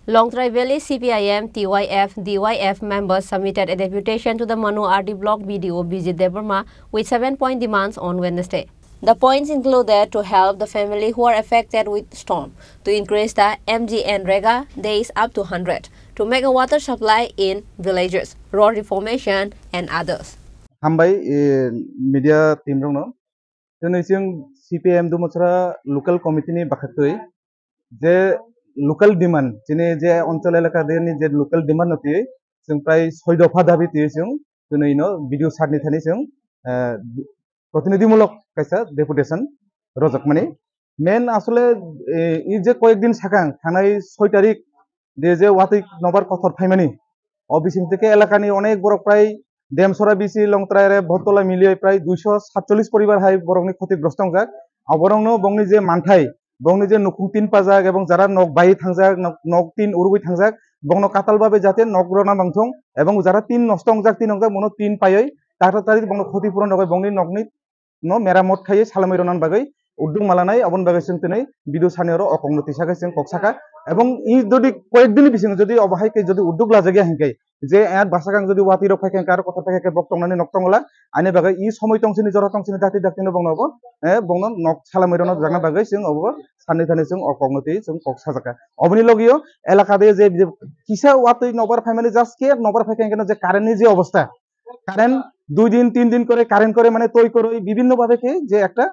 Longtrai Valley CPIM, TYF, DYF members submitted a deputation to the Manu RD Block BDO Bijit Debarma with 7-point demands on Wednesday. The points included to help the family who are affected with storm, to increase the MGNREGA days up to 100, to make a water supply in villages, road reformation, and others. Hambai media team rong no जों CPIM do mochra local committee ni bakhatoi je local demand jene je অঞ্চল এলাকা দেনি যে local demand নতি जों প্রায় 6 দফা দাবি তি जों দিनै no ভিডিও সারনি থানি जों প্রতিনিধিমূলক কাইসা ডেপুটেশন রজক মানে মেন আসলে এই যে কয়েকদিন সাকাং থানায় 6 তারিখ যে ওয়াতি নবার কথর ফাইমানি অবিসিং থেকে এলাকানি অনেক বড় প্রায় দেমসরা বিসি লংত্রায়রে ভতলা মিলিয়ে প্রায় 247 পরিবার হাই বরংনি ক্ষতিগ্রস্ত যাক অবরংনো বংনি যে মানথাই বংনি যে নকুং তিন পাজাক এবং যারা নক বাই থাংজাক নক তিন উরুবই থাংজাক বংনো কাতালভাবে যাতে নকরনা বাংথং এবং যারা তিন নষ্ট যাক তিন অংজাক মনো তিন পায়ই তাড়াতাড়ি বংনো ক্ষতিপূরণ হবে বংনি নকনি no meramot khaye salamai ronan bagai uddung malanai abon bagai sing tinai bidu sanioro okongnoti sagai sing koksaka এবং ই যদি কয়েকদিন বিসিং যদি অবহাইকে যদি উদ্যোগ লাজাগে হাঙ্কাই যে এর বাসাগাং যদি ওয়াতি রক ফাইকেন কার কথা ফাইকে বক্তংনানি নক্তংলা আনে বাগে ই সময় তংসিনি জরা তংসিনি দাতি দাতিনো বংনব বংন নক সালামাইরন জানা বাগে সিং অব সাননি থানি সিং অকংনতি সিং ককসাজাকা অবনি লগিও এলাকা দে যে কিসা ওয়াতি নবার ফাইমালি জাস্ট কে নবার ফাইকেন কেন যে কারেন্টনি যে অবস্থা কারেন্ট 2 দিন 3 দিন করে কারেন্ট করে মানে তৈ করে বিভিন্ন ভাবে কে যে একটা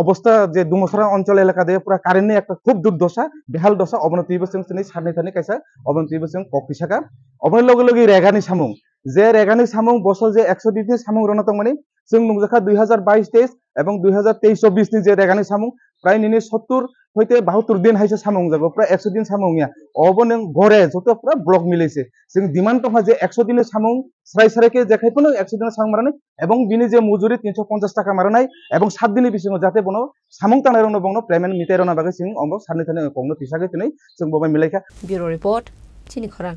অবস্থা যে দুমসরা অঞ্চল এলাকা দিয়ে পুরা কারেন্ট নিয়ে একটা খুব দুর্দশা বেহাল দশা অবনতি বসং তিনি সারনি থানি কাইসা অবনতি বসং ককিসাকা অবনি লগে লগে রেগানি সামুং যে রেগানি সামুং বছর যে 100 দিন সামুং রনতং মানে जों नुजाखा 2022-23 এবং 2023-24 नि যে রেগানি সামুং প্রায় নিনি 70 হইতে 72 দিন হাইছে সামুং যাবো প্রায় 100 দিন সামুংয়া অবন গরে যত পুরা ব্লক মিলাইছে जों ডিমান্ড তফা যে 100 দিনের সামুং স্রাই স্রাইকে দেখাইপনো 100 দিনের সামুং মারানি এবং বিনি যে মজুরি 350 টাকা মারানাই এবং 7 দিনের বিসিং যাতে বনো সামুং তানাই রনো বংনো পেমেন্ট মিটাই রনা বাগে जों অঙ্গ সারনি থানি কংনো তিসাগে তিनै जों ববাই মিলাইখা ব্যুরো রিপোর্ট চিনি খরাং।